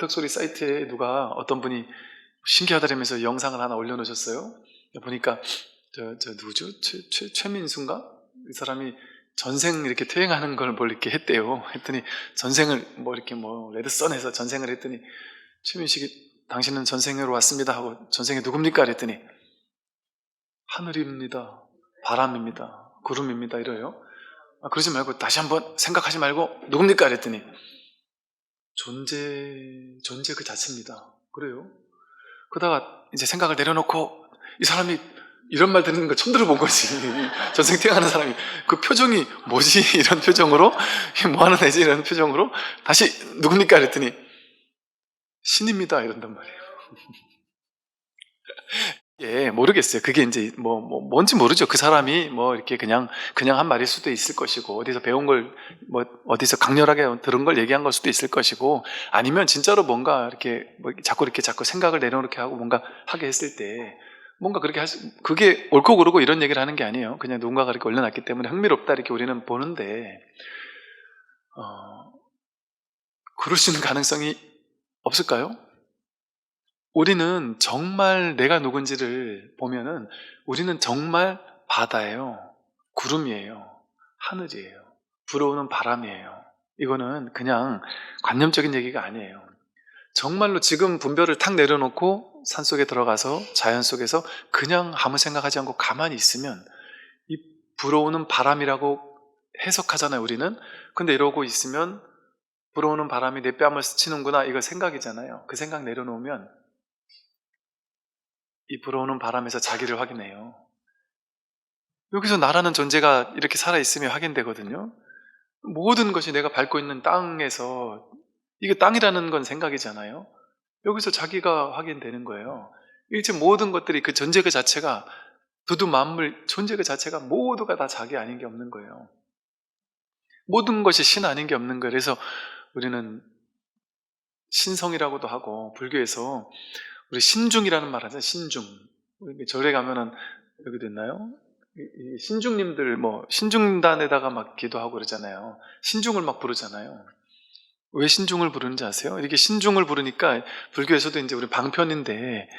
원탁소리 사이트에 누가 어떤 분이 신기하다면서 영상을 하나 올려놓으셨어요. 보니까 누구죠? 최민수인가? 이 사람이 전생 이렇게 퇴행하는 걸 뭘 이렇게 했대요. 했더니 전생을 이렇게 레드선에서 전생을 했더니 최민식이 당신은 전생으로 왔습니다 하고 전생이 누굽니까? 그랬더니 하늘입니다, 바람입니다, 구름입니다 이래요. 그러지 말고 다시 한번 생각하지 말고 누굽니까? 그랬더니 존재 그 자체입니다 그래요. 그러다가 이제 생각을 내려놓고 이 사람이 이런 말 듣는 거 처음 들어본 거지. 전생 퇴행하는 사람이 그 표정이 뭐지? 이런 표정으로 뭐하는 애지? 이런 표정으로 다시 누굽니까? 그랬더니 신입니다 이런단 말이에요. 예, 모르겠어요. 그게 이제 뭔지 모르죠. 그 사람이 이렇게 그냥 한 말일 수도 있을 것이고, 어디서 배운 걸 어디서 강렬하게 들은 걸 얘기한 걸 수도 있을 것이고, 아니면 진짜로 뭔가 이렇게 자꾸 생각을 내려놓게 하고 뭔가 하게 했을 때 뭔가 그렇게 그게 옳고 그르고 이런 얘기를 하는 게 아니에요. 그냥 누군가가 이렇게 올려놨기 때문에 흥미롭다 이렇게 우리는 보는데, 그럴 수 있는 가능성이 없을까요? 우리는 정말 내가 누군지를 보면은 우리는 정말 바다예요, 구름이에요, 하늘이에요, 불어오는 바람이에요. 이거는 그냥 관념적인 얘기가 아니에요. 정말로 지금 분별을 탁 내려놓고 산속에 들어가서 자연 속에서 그냥 아무 생각하지 않고 가만히 있으면 이 불어오는 바람이라고 해석하잖아요 우리는. 근데 이러고 있으면 불어오는 바람이 내 뺨을 스치는구나, 이거 생각이잖아요. 그 생각 내려놓으면 이 불어오는 바람에서 자기를 확인해요. 여기서 나라는 존재가 이렇게 살아있음이 확인되거든요. 모든 것이 내가 밟고 있는 땅에서, 이게 땅이라는 건 생각이잖아요. 여기서 자기가 확인되는 거예요. 일체 모든 것들이 그 존재 그 자체가, 두두 만물 존재 그 자체가 모두가 다 자기 아닌 게 없는 거예요. 모든 것이 신 아닌 게 없는 거예요. 그래서 우리는 신성이라고도 하고, 불교에서 우리 신중이라는 말 하잖아요. 신중. 절에 가면은 여기도 있나요? 신중님들 신중단에다가 막 기도하고 그러잖아요. 신중을 막 부르잖아요. 왜 신중을 부르는지 아세요? 이렇게 신중을 부르니까 불교에서도 이제 우리 방편인데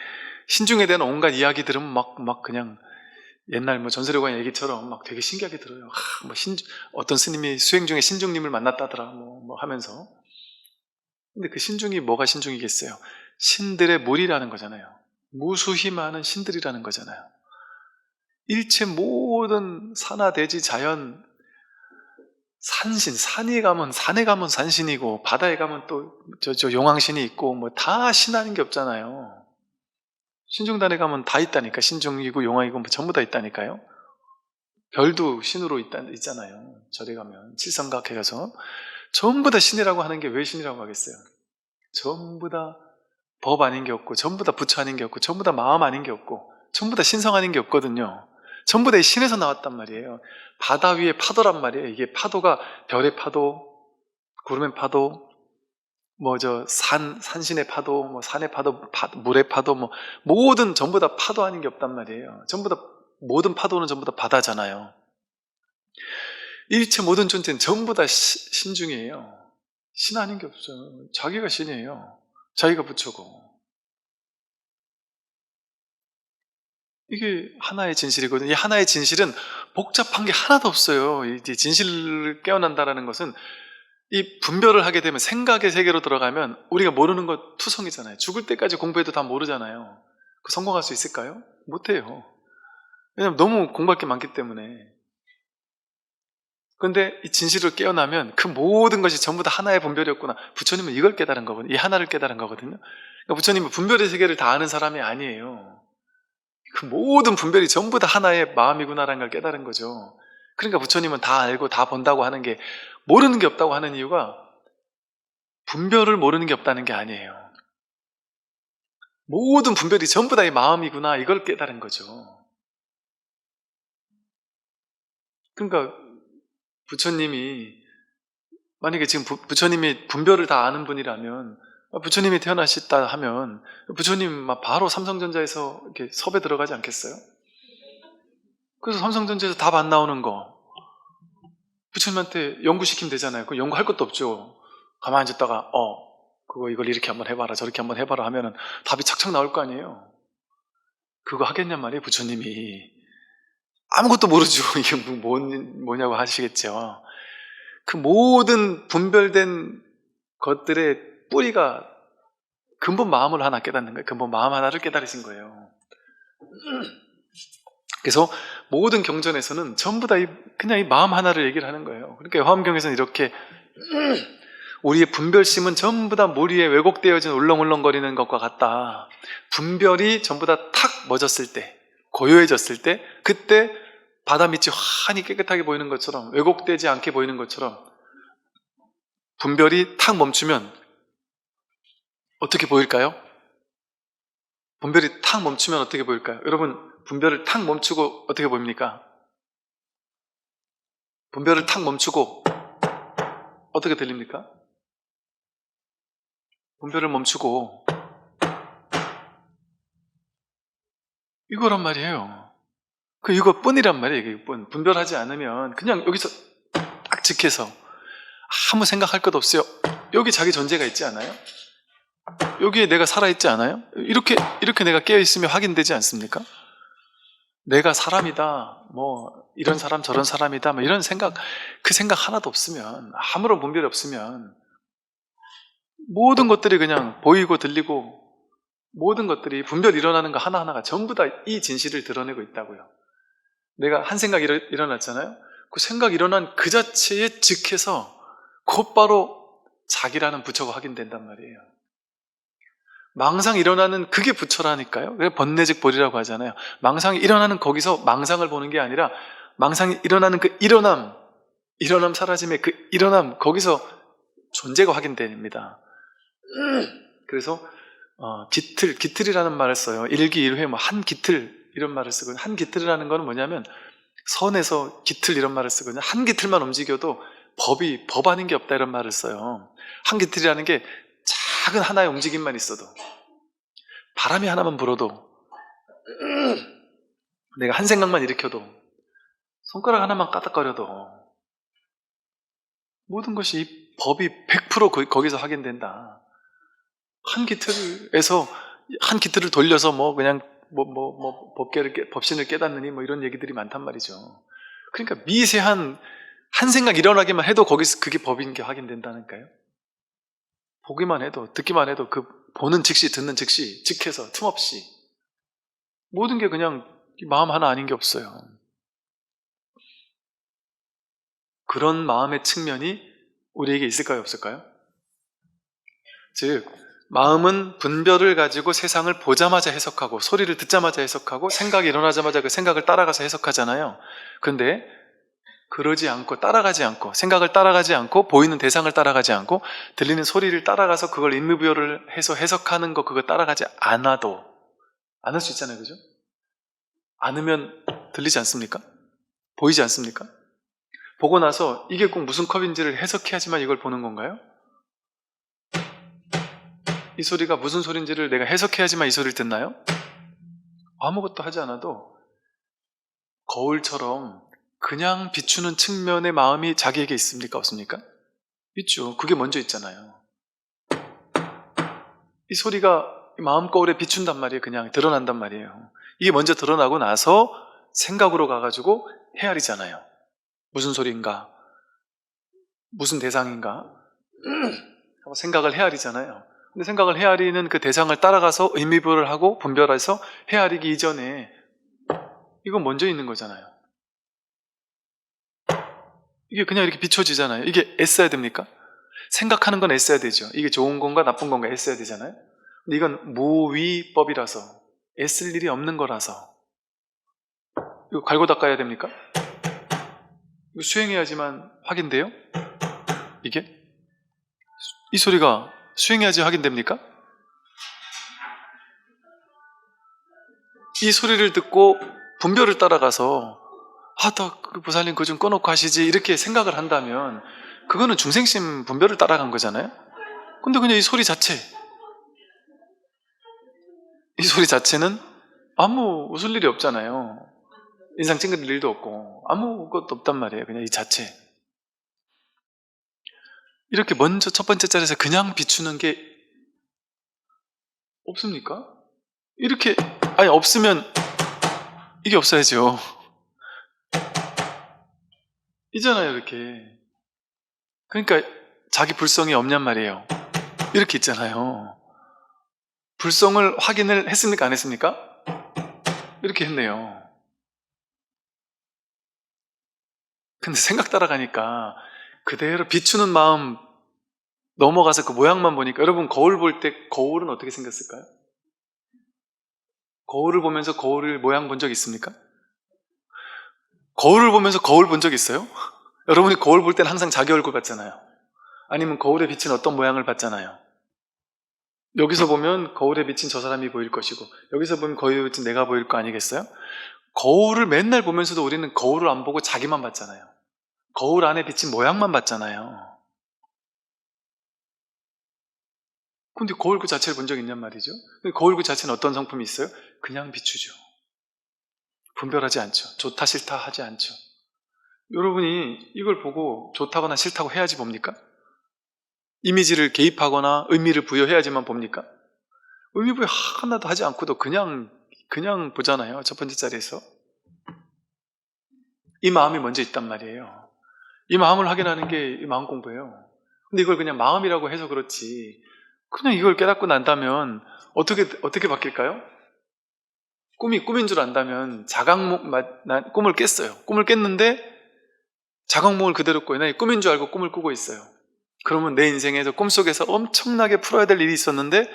신중에 대한 온갖 이야기 들으면 막 그냥 옛날 전설의 얘기처럼 막 되게 신기하게 들어요. 어떤 스님이 수행 중에 신중님을 만났다더라 하면서. 근데 그 신중이 뭐가 신중이겠어요? 신들의 무리라는 거잖아요. 무수히 많은 신들이라는 거잖아요. 일체 모든 산하 대지 자연, 산신, 산에 가면 산신이고, 바다에 가면 또 용왕신이 있고 다 신하는 게 없잖아요. 신중단에 가면 다 있다니까. 신중이고 용왕이고 전부 다 있다니까요. 별도 신으로 있잖아요. 절에 가면 칠성각 해가서 전부 다 신이라고 하는 게 왜 신이라고 하겠어요? 전부 다 법 아닌 게 없고, 전부 다 부처 아닌 게 없고, 전부 다 마음 아닌 게 없고, 전부 다 신성 아닌 게 없거든요. 전부 다 신에서 나왔단 말이에요. 바다 위의 파도란 말이에요. 이게 파도가 별의 파도, 구름의 파도, 산신의 파도, 산의 파도, 물의 파도, 모든 전부 다 파도 아닌 게 없단 말이에요. 전부 다, 모든 파도는 전부 다 바다잖아요. 일체 모든 존재는 전부 다 신중이에요. 신 아닌 게 없어요. 자기가 신이에요. 자기가 부처고. 이게 하나의 진실이거든요. 이 하나의 진실은 복잡한 게 하나도 없어요. 이 진실을 깨어난다는 것은 이 분별을 하게 되면, 생각의 세계로 들어가면 우리가 모르는 것 투성이잖아요. 죽을 때까지 공부해도 다 모르잖아요. 그 성공할 수 있을까요? 못해요. 왜냐하면 너무 공부할 게 많기 때문에. 그런데 이 진실을 깨어나면 그 모든 것이 전부 다 하나의 분별이었구나. 부처님은 이걸 깨달은 거거든요. 이 하나를 깨달은 거거든요. 그러니까 부처님은 분별의 세계를 다 아는 사람이 아니에요. 그 모든 분별이 전부 다 하나의 마음이구나라는 걸 깨달은 거죠. 그러니까 부처님은 다 알고 다 본다고 하는 게, 모르는 게 없다고 하는 이유가 분별을 모르는 게 없다는 게 아니에요. 모든 분별이 전부 다 이 마음이구나, 이걸 깨달은 거죠. 그러니까 부처님이, 만약에 지금 부처님이 분별을 다 아는 분이라면, 부처님이 태어나셨다 하면 부처님 바로 삼성전자에서 이렇게 섭외 들어가지 않겠어요? 그래서 삼성전자에서 답 안 나오는 거 부처님한테 연구시키면 되잖아요. 그 연구할 것도 없죠. 가만히 앉았다가 그거 이걸 이렇게 한번 해봐라 저렇게 한번 해봐라 하면은 답이 착착 나올 거 아니에요. 그거 하겠냔 말이에요. 부처님이 아무것도 모르죠. 이게 뭐냐고 하시겠죠. 그 모든 분별된 것들의 뿌리가 근본 마음을 하나 깨닫는 거예요. 근본 마음 하나를 깨달으신 거예요. 그래서 모든 경전에서는 전부 다 그냥 이 마음 하나를 얘기를 하는 거예요. 그러니까 화엄경에서는 이렇게 우리의 분별심은 전부 다 무리에 왜곡되어진 울렁울렁거리는 것과 같다. 분별이 전부 다 탁 멎었을 때, 고요해졌을 때, 그때 바다 밑이 환히 깨끗하게 보이는 것처럼, 왜곡되지 않게 보이는 것처럼 분별이 탁 멈추면 어떻게 보일까요? 분별이 탁 멈추면 어떻게 보일까요? 여러분, 분별을 탁 멈추고 어떻게 보입니까? 분별을 탁 멈추고 어떻게 들립니까? 분별을 멈추고 이거란 말이에요. 이거뿐이란 말이에요. 이거뿐. 분별하지 않으면 그냥 여기서 딱 직해서 아무 생각할 것 없어요. 여기 자기 존재가 있지 않아요? 여기에 내가 살아있지 않아요? 이렇게 내가 깨어있으면 확인되지 않습니까? 내가 사람이다, 뭐 이런 사람 저런 사람이다, 뭐 이런 생각, 그 생각 하나도 없으면, 아무런 분별이 없으면 모든 것들이 그냥 보이고 들리고 모든 것들이 분별 일어나는 거 하나하나가 전부 다 이 진실을 드러내고 있다고요. 내가 한 생각 일어났잖아요. 그 생각 일어난 그 자체에 즉해서 곧바로 자기라는 부처가 확인된단 말이에요. 망상 일어나는 그게 부처라니까요. 그게 번뇌즉보리라고 하잖아요. 망상이 일어나는 거기서 망상을 보는 게 아니라 망상이 일어나는 그 일어남 사라짐의 그 일어남, 거기서 존재가 확인됩니다. 그래서 기틀이라는 말을 써요. 일기일회 한 기틀 이런 말을 쓰거든요. 한 기틀이라는 건 뭐냐면 선에서 기틀 이런 말을 쓰거든요. 한 기틀만 움직여도 법 아닌 게 없다 이런 말을 써요. 한 기틀이라는 게 작은 하나의 움직임만 있어도, 바람이 하나만 불어도, 내가 한 생각만 일으켜도, 손가락 하나만 까닥거려도 모든 것이 이 법이 100% 거기서 확인된다. 한 기틀을 돌려서 그냥 법신을 깨닫느니 이런 얘기들이 많단 말이죠. 그러니까 미세한 한 생각 일어나기만 해도 거기서 그게 법인 게 확인된다니까요. 보기만 해도, 듣기만 해도 그 보는 즉시, 듣는 즉시, 즉해서 틈없이 모든 게 그냥 마음 하나 아닌 게 없어요. 그런 마음의 측면이 우리에게 있을까요, 없을까요? 즉, 마음은 분별을 가지고 세상을 보자마자 해석하고, 소리를 듣자마자 해석하고, 생각이 일어나자마자 그 생각을 따라가서 해석하잖아요. 그런데 그러지 않고, 따라가지 않고, 생각을 따라가지 않고, 보이는 대상을 따라가지 않고, 들리는 소리를 따라가서 그걸 인무부여를 해서 해석하는 거, 그거 따라가지 않아도, 않을 수 있잖아요, 그죠? 않으면 들리지 않습니까? 보이지 않습니까? 보고 나서 이게 꼭 무슨 컵인지를 해석해야지만 이걸 보는 건가요? 이 소리가 무슨 소리인지를 내가 해석해야지만 이 소리를 듣나요? 아무것도 하지 않아도 거울처럼 그냥 비추는 측면의 마음이 자기에게 있습니까? 없습니까? 있죠. 그게 먼저 있잖아요. 이 소리가 마음 거울에 비춘단 말이에요. 그냥 드러난단 말이에요. 이게 먼저 드러나고 나서 생각으로 가가지고 헤아리잖아요. 무슨 소리인가? 무슨 대상인가? 생각을 헤아리잖아요. 근데 생각을 헤아리는 그 대상을 따라가서 의미부여를 하고 분별해서 헤아리기 이전에 이건 먼저 있는 거잖아요. 이게 그냥 이렇게 비춰지잖아요. 이게 애써야 됩니까? 생각하는 건 애써야 되죠. 이게 좋은 건가 나쁜 건가 애써야 되잖아요. 근데 이건 무위법이라서 애쓸 일이 없는 거라서 이거 갈고 닦아야 됩니까? 이거 수행해야지만 확인돼요? 이게? 이 소리가 수행해야지 확인됩니까? 이 소리를 듣고 분별을 따라가서 그 보살님 그거 좀 꺼놓고 하시지 이렇게 생각을 한다면 그거는 중생심 분별을 따라간 거잖아요. 근데 그냥 이 소리 자체는 아무 웃을 일이 없잖아요. 인상 찡그릴 일도 없고 아무것도 없단 말이에요. 그냥 이 자체. 이렇게 먼저 첫 번째 자리에서 그냥 비추는 게 없습니까? 이렇게, 아니, 없으면 이게 없어야죠. 있잖아요, 이렇게. 그러니까 자기 불성이 없냔 말이에요. 이렇게 있잖아요. 불성을 확인을 했습니까? 안 했습니까? 이렇게 했네요. 근데 생각 따라가니까 그대로 비추는 마음 넘어가서 그 모양만 보니까, 여러분 거울 볼 때 거울은 어떻게 생겼을까요? 거울을 보면서 거울을 모양 본 적 있습니까? 거울을 보면서 거울 본 적 있어요? 여러분이 거울 볼 때는 항상 자기 얼굴 봤잖아요. 아니면 거울에 비친 어떤 모양을 봤잖아요. 여기서 보면 거울에 비친 저 사람이 보일 것이고, 여기서 보면 거울에 비친 내가 보일 거 아니겠어요? 거울을 맨날 보면서도 우리는 거울을 안 보고 자기만 봤잖아요. 거울 안에 비친 모양만 봤잖아요. 근데 거울 그 자체를 본 적 있냔 말이죠. 거울 그 자체는 어떤 성품이 있어요? 그냥 비추죠. 분별하지 않죠. 좋다 싫다 하지 않죠. 여러분이 이걸 보고 좋다거나 싫다고 해야지 봅니까? 이미지를 개입하거나 의미를 부여해야지만 봅니까? 의미 부여 하나도 하지 않고도 그냥 보잖아요. 첫 번째 자리에서. 이 마음이 먼저 있단 말이에요. 이 마음을 확인하는 게 이 마음 공부예요. 근데 이걸 그냥 마음이라고 해서 그렇지, 그냥 이걸 깨닫고 난다면 어떻게 바뀔까요? 꿈인 줄 안다면 난 꿈을 깼어요. 꿈을 깼는데 자각몽을 그대로 꾸요. 나 꿈인 줄 알고 꿈을 꾸고 있어요. 그러면 내 인생에서 꿈속에서 엄청나게 풀어야 될 일이 있었는데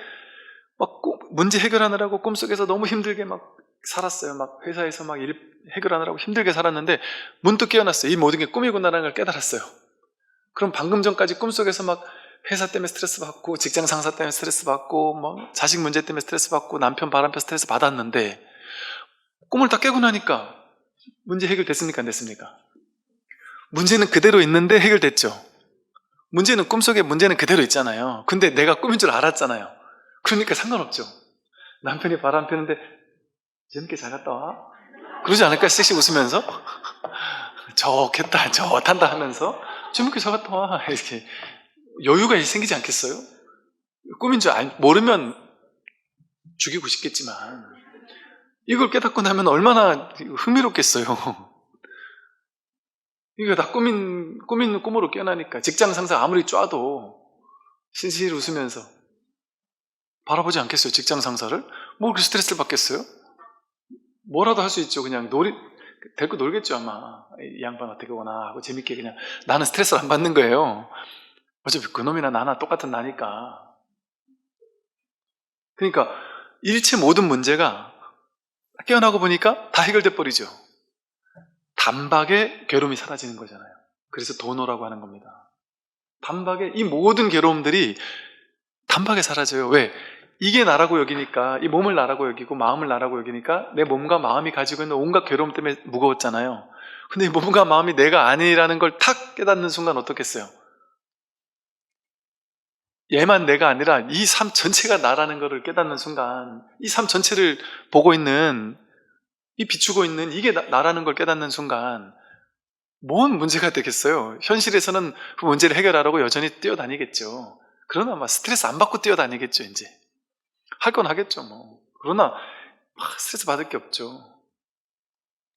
막 문제 해결하느라고 꿈속에서 너무 힘들게 막 살았어요. 막 회사에서 막 일 해결하느라고 힘들게 살았는데 문득 깨어났어요. 이 모든 게 꿈이구나라는 걸 깨달았어요. 그럼 방금 전까지 꿈속에서 막 회사 때문에 스트레스 받고, 직장 상사 때문에 스트레스 받고, 뭐 자식 문제 때문에 스트레스 받고, 남편 바람펴 스트레스 받았는데 꿈을 다 깨고 나니까 문제 해결됐습니까? 안 됐습니까? 문제는 그대로 있는데 해결됐죠. 문제는 꿈속에 문제는 그대로 있잖아요. 근데 내가 꿈인 줄 알았잖아요. 그러니까 상관없죠. 남편이 바람 피는데 재밌게 잘 갔다 와? 그러지 않을까? 씩씩 웃으면서 좋겠다, 좋단다 하면서 재밌게 잘 갔다 와, 이렇게 여유가 생기지 않겠어요? 꿈인 줄 모르면 죽이고 싶겠지만 이걸 깨닫고 나면 얼마나 흥미롭겠어요. 이게 다 꿈인 꿈으로 깨어나니까 직장 상사 아무리 쪄도 실실 웃으면서 바라보지 않겠어요? 직장 상사를? 뭐 그렇게 스트레스를 받겠어요? 뭐라도 할 수 있죠. 그냥 데리고 놀겠죠 아마. 이 양반 어떻게 오나 하고 재밌게 그냥. 나는 스트레스를 안 받는 거예요. 어차피 그놈이나 나나 똑같은 나니까. 그러니까 일체 모든 문제가 깨어나고 보니까 다 해결돼 버리죠. 단박에 괴로움이 사라지는 거잖아요. 그래서 도노라고 하는 겁니다. 단박에 이 모든 괴로움들이 단박에 사라져요. 왜? 이게 나라고 여기니까, 이 몸을 나라고 여기고 마음을 나라고 여기니까 내 몸과 마음이 가지고 있는 온갖 괴로움 때문에 무거웠잖아요. 근데 이 몸과 마음이 내가 아니라는 걸 탁 깨닫는 순간 어떻겠어요? 얘만 내가 아니라 이 삶 전체가 나라는 것을 깨닫는 순간, 이 삶 전체를 보고 있는, 이 비추고 있는 이게 나라는 걸 깨닫는 순간 뭔 문제가 되겠어요? 현실에서는 그 문제를 해결하라고 여전히 뛰어다니겠죠. 그러나 막 스트레스 안 받고 뛰어다니겠죠. 이제 할 건 하겠죠 뭐. 그러나 스트레스 받을 게 없죠.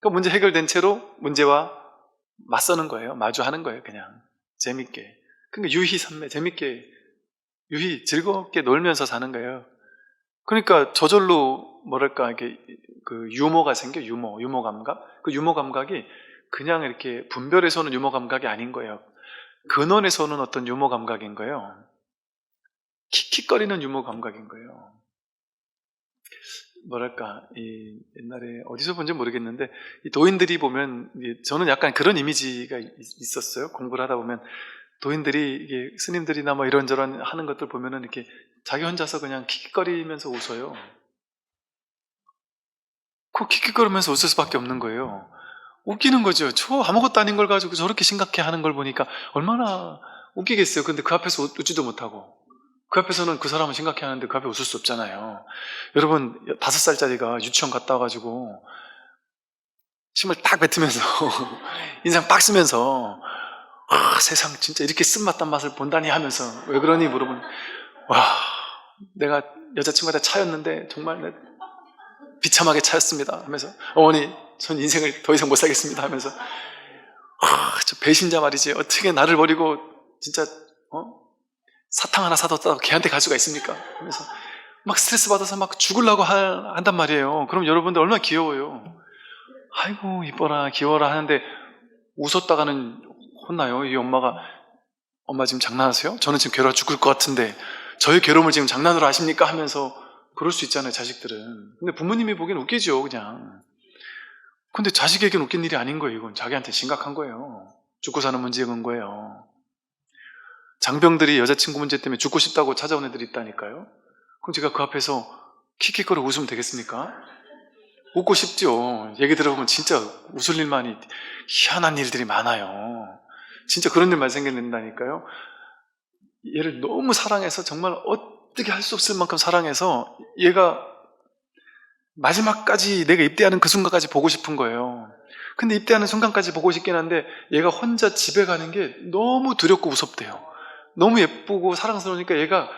그러니까 문제 해결된 채로 문제와 맞서는 거예요. 마주하는 거예요. 그냥 재밌게. 그러니까 유희 산매, 재밌게 즐겁게 놀면서 사는 거예요. 그러니까 저절로 뭐랄까 이렇게 그 유머가 생겨. 유머 감각. 그 유머 감각이 그냥 이렇게 분별에서 오는 유머 감각이 아닌 거예요. 근원에서 오는 어떤 유머 감각인 거예요. 킥킥거리는 유머 감각인 거예요. 뭐랄까, 옛날에 어디서 본지 모르겠는데, 이 도인들이 보면, 저는 약간 그런 이미지가 있었어요. 공부를 하다 보면, 도인들이, 이게 스님들이나 뭐 이런저런 하는 것들 보면은 이렇게 자기 혼자서 그냥 킥킥거리면서 웃어요. 그 킥킥거리면서 웃을 수밖에 없는 거예요. 웃기는 거죠. 저 아무것도 아닌 걸 가지고 저렇게 심각해 하는 걸 보니까 얼마나 웃기겠어요. 근데 그 앞에서 웃지도 못하고. 그 앞에서는 그 사람은 심각해 하는데 그 앞에 웃을 수 없잖아요. 여러분 5살짜리가 유치원 갔다 와가지고 침을 딱 뱉으면서 인상 빡 쓰면서 세상 진짜 이렇게 쓴맛단 맛을 본다니 하면서 왜 그러니 물어보면 와, 내가 여자친구한테 차였는데 정말 비참하게 차였습니다 하면서, 어머니 전 인생을 더 이상 못 살겠습니다 하면서, 저 배신자 말이지, 어떻게 나를 버리고 진짜 사탕 하나 사뒀다고 걔한테 갈 수가 있습니까 하면서 막 스트레스 받아서 막 죽으려고 한단 말이에요. 그럼 여러분들 얼마나 귀여워요. 아이고 이뻐라 귀여워라 하는데 웃었다가는 혼나요. 이 엄마가, 엄마 지금 장난하세요? 저는 지금 괴로워 죽을 것 같은데 저의 괴로움을 지금 장난으로 하십니까? 하면서 그럴 수 있잖아요, 자식들은. 근데 부모님이 보기엔 웃기죠, 그냥. 근데 자식에겐 웃긴 일이 아닌 거예요. 이건 자기한테 심각한 거예요. 죽고 사는 문제인 거예요. 장병들이 여자친구 문제 때문에 죽고 싶다고 찾아온 애들이 있다니까요. 그럼 제가 그 앞에서 킥킥거려 웃으면 되겠습니까? 웃고 싶죠. 얘기 들어보면 진짜 웃을 일만이, 희한한 일들이 많아요. 진짜 그런 일만 생겨낸다니까요. 얘를 너무 사랑해서, 정말 어떻게 할 수 없을 만큼 사랑해서 얘가 마지막까지, 내가 입대하는 그 순간까지 보고 싶은 거예요. 근데 입대하는 순간까지 보고 싶긴 한데 얘가 혼자 집에 가는 게 너무 두렵고 무섭대요. 너무 예쁘고 사랑스러우니까 얘가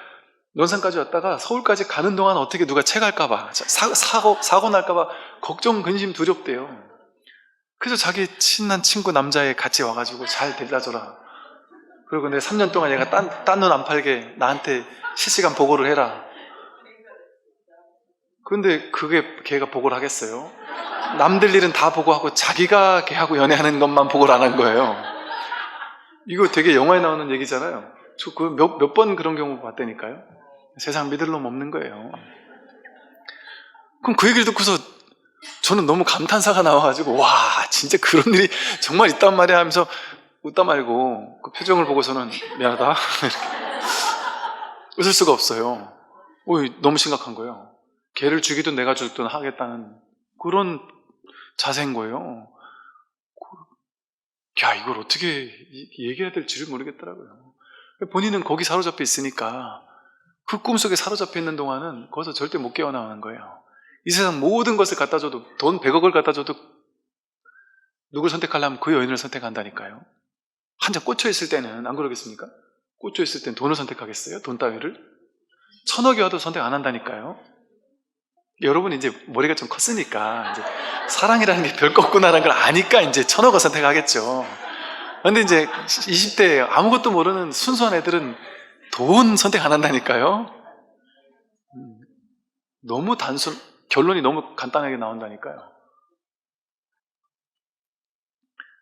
논산까지 왔다가 서울까지 가는 동안 어떻게 누가 채갈까봐, 사고 날까봐 걱정, 근심, 두렵대요. 그래서 자기 친한 친구 남자애 같이 와가지고 잘 데려다줘라. 그리고 내가 3년 동안 얘가 딴 눈 안 팔게 나한테 실시간 보고를 해라. 그런데 그게 걔가 보고를 하겠어요? 남들 일은 다 보고하고 자기가 걔하고 연애하는 것만 보고를 안 한 거예요. 이거 되게 영화에 나오는 얘기잖아요. 저 몇 번 그런 경우 봤다니까요. 세상 믿을 놈 없는 거예요. 그럼 그 얘기를 듣고서 저는 너무 감탄사가 나와가지고, 와 진짜 그런 일이 정말 있단 말이야 하면서 웃다 말고, 그 표정을 보고서는 미안하다 웃을 수가 없어요. 너무 심각한 거예요. 걔를 죽이든 내가 죽든 하겠다는 그런 자세인 거예요. 야, 이걸 어떻게 얘기해야 될지를 모르겠더라고요. 본인은 거기 사로잡혀 있으니까 그 꿈속에 사로잡혀 있는 동안은 거기서 절대 못 깨어나오는 거예요. 이 세상 모든 것을 갖다 줘도, 돈 100억을 갖다 줘도 누굴 선택하려면 그 여인을 선택한다니까요. 한참 꽂혀 있을 때는 안 그러겠습니까? 꽂혀 있을 땐 돈을 선택하겠어요? 돈 따위를? 1000억이 와도 선택 안 한다니까요. 여러분 이제 머리가 좀 컸으니까 이제 사랑이라는 게 별거 없구나라는 걸 아니까 이제 1000억을 선택하겠죠. 근데 이제 20대 아무것도 모르는 순수한 애들은 돈 선택 안 한다니까요. 너무 결론이 너무 간단하게 나온다니까요.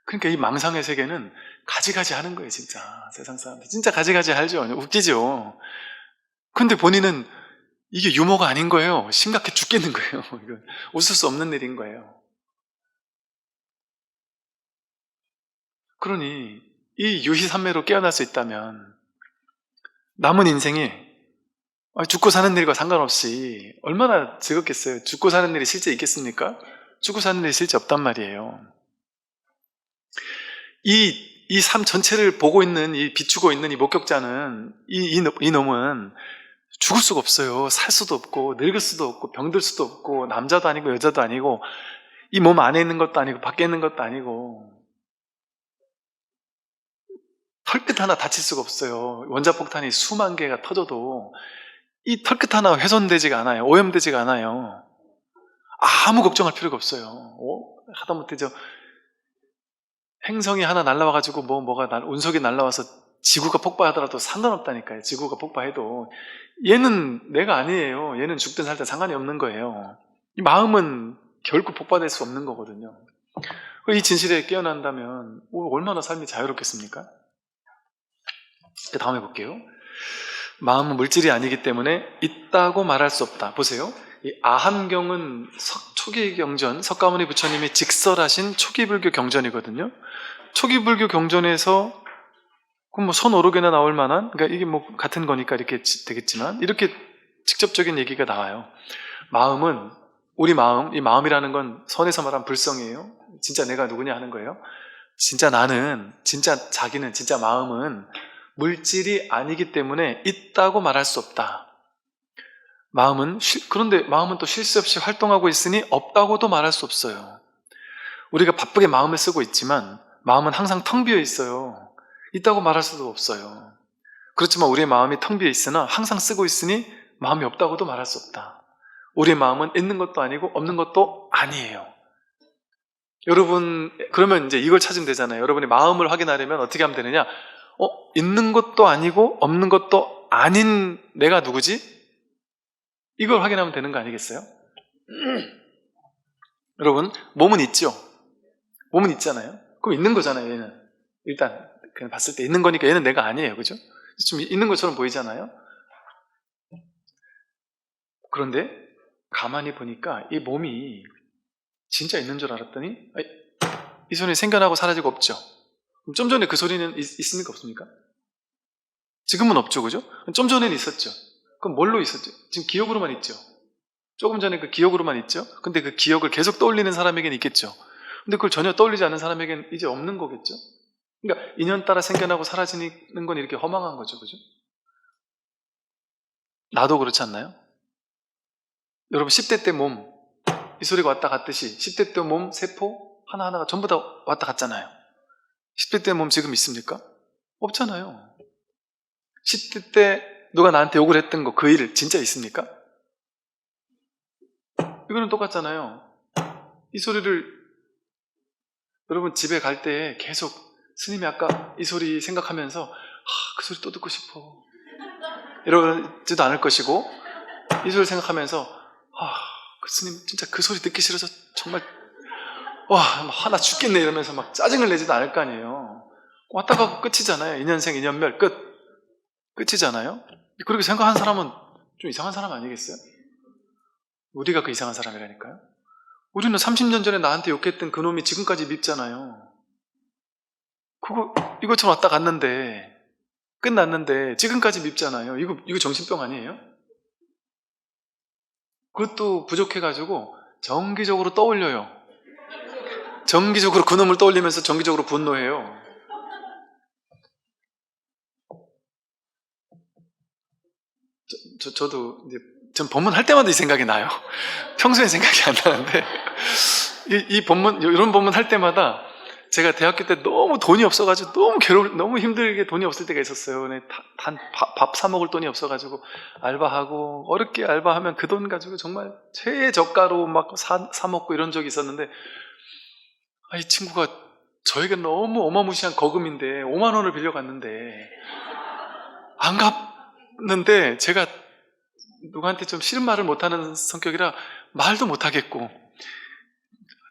그러니까 이 망상의 세계는 가지가지 하는 거예요, 진짜. 세상 사람들 진짜 가지가지 하죠. 웃기죠. 근데 본인은 이게 유머가 아닌 거예요. 심각해 죽겠는 거예요. 이건 웃을 수 없는 일인 거예요. 그러니 이 유희산매로 깨어날 수 있다면 남은 인생이 죽고 사는 일과 상관없이 얼마나 즐겁겠어요. 죽고 사는 일이 실제 있겠습니까? 죽고 사는 일이 실제 없단 말이에요. 이 삶 전체를 보고 있는, 비추고 있는 이 목격자는, 이 놈은 죽을 수가 없어요. 살 수도 없고 늙을 수도 없고 병들 수도 없고 남자도 아니고 여자도 아니고 이 몸 안에 있는 것도 아니고 밖에 있는 것도 아니고 털끝 하나 다칠 수가 없어요. 원자폭탄이 수만 개가 터져도 이 털끝 하나 훼손되지가 않아요. 오염되지가 않아요. 아무 걱정할 필요가 없어요. 하다못해 행성이 하나 날라와가지고 운석이 날라와서 지구가 폭파하더라도 상관없다니까요. 지구가 폭파해도 얘는 내가 아니에요. 얘는 죽든 살든 상관이 없는 거예요. 이 마음은 결코 폭파될 수 없는 거거든요. 이 진실에 깨어난다면 얼마나 삶이 자유롭겠습니까? 그 다음에 볼게요. 마음은 물질이 아니기 때문에 있다고 말할 수 없다. 보세요. 이 아함경은 초기 경전, 석가모니 부처님이 직설하신 초기 불교 경전이거든요. 초기 불교 경전에서 그럼 선 오로 개나 나올 만한, 그러니까 이게 같은 거니까 이렇게 되겠지만 이렇게 직접적인 얘기가 나와요. 마음은, 우리 마음, 이 마음이라는 건 선에서 말한 불성이에요. 진짜 내가 누구냐 하는 거예요. 진짜 나는, 진짜 자기는, 진짜 마음은 물질이 아니기 때문에 있다고 말할 수 없다. 그런데 마음은 또 쉴 새 없이 활동하고 있으니 없다고도 말할 수 없어요. 우리가 바쁘게 마음을 쓰고 있지만 마음은 항상 텅 비어 있어요. 있다고 말할 수도 없어요. 그렇지만 우리의 마음이 텅 비어 있으나 항상 쓰고 있으니 마음이 없다고도 말할 수 없다. 우리의 마음은 있는 것도 아니고 없는 것도 아니에요. 여러분, 그러면 이제 이걸 찾으면 되잖아요. 여러분이 마음을 확인하려면 어떻게 하면 되느냐? 있는 것도 아니고 없는 것도 아닌 내가 누구지? 이걸 확인하면 되는 거 아니겠어요? 여러분, 몸은 있죠? 몸은 있잖아요. 그럼 있는 거잖아요, 얘는. 일단 그냥 봤을 때 있는 거니까 얘는 내가 아니에요. 그죠? 좀 있는 것처럼 보이잖아요. 그런데 가만히 보니까 이 몸이 진짜 있는 줄 알았더니 이 소리는 생겨나고 사라지고 없죠. 그럼 좀 전에 그 소리는 있습니까? 없습니까? 지금은 없죠. 그죠? 좀 전에는 있었죠. 그럼 뭘로 있었죠? 지금 기억으로만 있죠. 조금 전에 그 기억으로만 있죠. 근데 그 기억을 계속 떠올리는 사람에게는 있겠죠. 근데 그걸 전혀 떠올리지 않는 사람에게는 이제 없는 거겠죠. 그러니까 인연 따라 생겨나고 사라지는 건 이렇게 허망한 거죠. 그죠? 나도 그렇지 않나요? 여러분 10대 때 몸, 이 소리가 왔다 갔듯이 10대 때 몸, 세포 하나하나가 전부 다 왔다 갔잖아요. 10대 때 몸 지금 있습니까? 없잖아요. 10대 때 누가 나한테 욕을 했던 거, 그 일 진짜 있습니까? 이거는 똑같잖아요. 이 소리를 여러분 집에 갈 때 계속 스님이 아까 이 소리 생각하면서 그 소리 또 듣고 싶어 이러지도 않을 것이고, 이 소리 생각하면서 그 스님 진짜 그 소리 듣기 싫어서 정말 화나 죽겠네 이러면서 막 짜증을 내지도 않을 거 아니에요. 왔다 가고 끝이잖아요. 인연생 인연멸 끝이잖아요. 그렇게 생각한 사람은 좀 이상한 사람 아니겠어요? 우리가 그 이상한 사람이라니까요. 우리는 30년 전에 나한테 욕했던 그놈이 지금까지 밉잖아요. 이것처럼 왔다 갔는데 끝났는데 지금까지 밉잖아요. 이거 정신병 아니에요? 그것도 부족해가지고 정기적으로 떠올려요. 정기적으로 그놈을 떠올리면서 정기적으로 분노해요. 저도 이제 전 법문할 때마다 이 생각이 나요. 평소엔 생각이 안 나는데 이 법문, 이런 법문 할 때마다 제가 대학교 때 너무 돈이 없어가지고 너무 힘들게 돈이 없을 때가 있었어요. 밥 사 먹을 돈이 없어가지고 알바하고, 어렵게 알바하면 그 돈 가지고 정말 최저가로 막 사 먹고 이런 적이 있었는데, 이 친구가 저에게 너무 어마무시한 거금인데 5만 원을 빌려갔는데 안 갚는데, 제가 누구한테 좀 싫은 말을 못하는 성격이라 말도 못하겠고,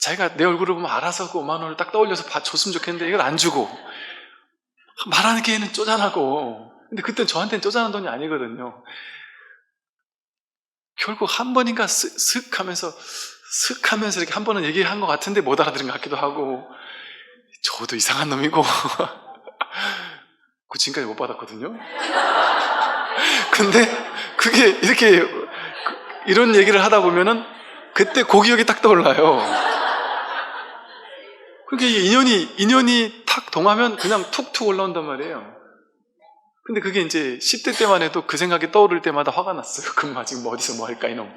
자기가 내 얼굴을 보면 알아서 그 5만 원을 딱 떠올려서 줬으면 좋겠는데 이걸 안 주고, 말하는 게 얘는 쪼잔하고, 근데 그땐 저한테는 쪼잔한 돈이 아니거든요. 결국 한 번인가 슥 하면서 이렇게 한 번은 얘기한 것 같은데 못 알아들은 것 같기도 하고, 저도 이상한 놈이고 그 지금까지 못 받았거든요. 근데 그게 이렇게 이런 얘기를 하다 보면은 그때 그 기억이 딱 떠올라요. 그러니까 인연이 탁 동하면 그냥 툭툭 올라온단 말이에요. 근데 그게 이제 10대 때만 해도 그 생각이 떠오를 때마다 화가 났어요. 그럼 지금 어디서 뭐 할까 이놈.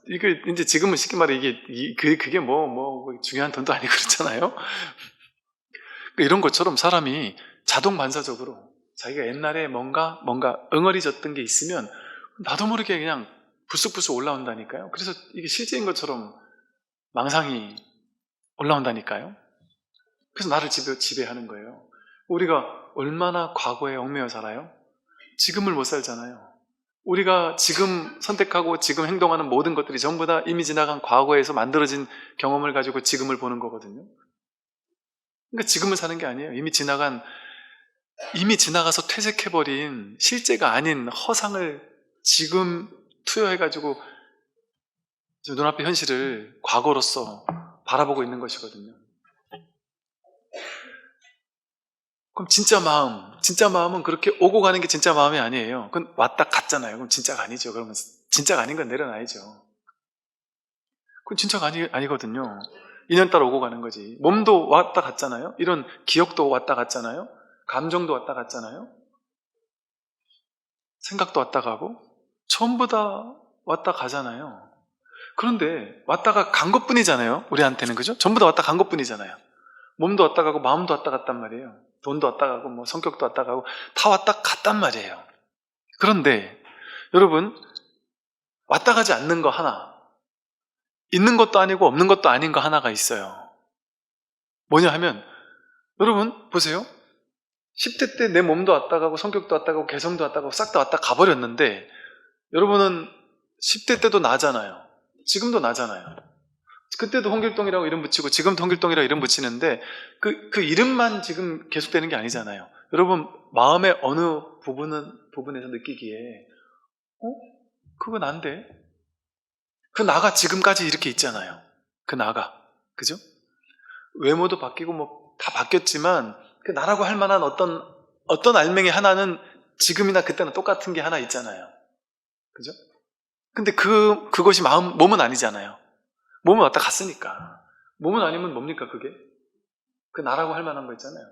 이게 이제 지금은 쉽게 말해 그게 뭐 중요한 돈도 아니고 그렇잖아요. 이런 것처럼 사람이 자동 반사적으로 자기가 옛날에 뭔가 엉어리졌던 게 있으면 나도 모르게 그냥 불쑥불쑥 올라온다니까요. 그래서 이게 실제인 것처럼 망상이 올라온다니까요. 그래서 나를 지배하는 거예요. 우리가 얼마나 과거에 얽매여 살아요? 지금을 못 살잖아요. 우리가 지금 선택하고 지금 행동하는 모든 것들이 전부 다 이미 지나간 과거에서 만들어진 경험을 가지고 지금을 보는 거거든요. 그러니까 지금을 사는 게 아니에요. 이미 지나가서 퇴색해버린 실제가 아닌 허상을 지금 투여해가지고 눈앞의 현실을 과거로서 바라보고 있는 것이거든요. 그럼 진짜 마음은 그렇게 오고 가는 게 진짜 마음이 아니에요. 그건 왔다 갔잖아요. 그럼 진짜가 아니죠. 그러면 진짜가 아닌 건 내려놔야죠. 그건 진짜가 아니거든요. 인연 따라 오고 가는 거지. 몸도 왔다 갔잖아요. 이런 기억도 왔다 갔잖아요. 감정도 왔다 갔잖아요. 생각도 왔다 가고 전부 다 왔다 가잖아요. 그런데 왔다가 간 것뿐이잖아요. 우리한테는. 그죠? 전부 다 왔다 간 것뿐이잖아요. 몸도 왔다 가고 마음도 왔다 갔단 말이에요. 돈도 왔다 가고 뭐 성격도 왔다 가고 다 왔다 갔단 말이에요. 그런데 여러분, 왔다 가지 않는 거 하나, 있는 것도 아니고 없는 것도 아닌 거 하나가 있어요. 뭐냐 하면, 여러분 보세요. 10대 때 내 몸도 왔다 가고 성격도 왔다 가고 개성도 왔다 가고 싹 다 왔다 가버렸는데, 여러분은 10대 때도 나잖아요. 지금도 나잖아요. 그때도 홍길동이라고 이름 붙이고 지금도 홍길동이라고 이름 붙이는데 그 이름만 지금 계속되는 게 아니잖아요. 여러분 마음의 어느 부분에서 느끼기에 그거 난데? 그 나가 지금까지 이렇게 있잖아요. 그 나가, 그죠? 외모도 바뀌고 뭐 다 바뀌었지만 그 나라고 할 만한 어떤 알맹이 하나는 지금이나 그때나 똑같은 게 하나 있잖아요. 그죠? 근데 그것이 몸은 아니잖아요. 몸은 왔다 갔으니까. 몸은 아니면 뭡니까 그게? 그 나라고 할 만한 거 있잖아요.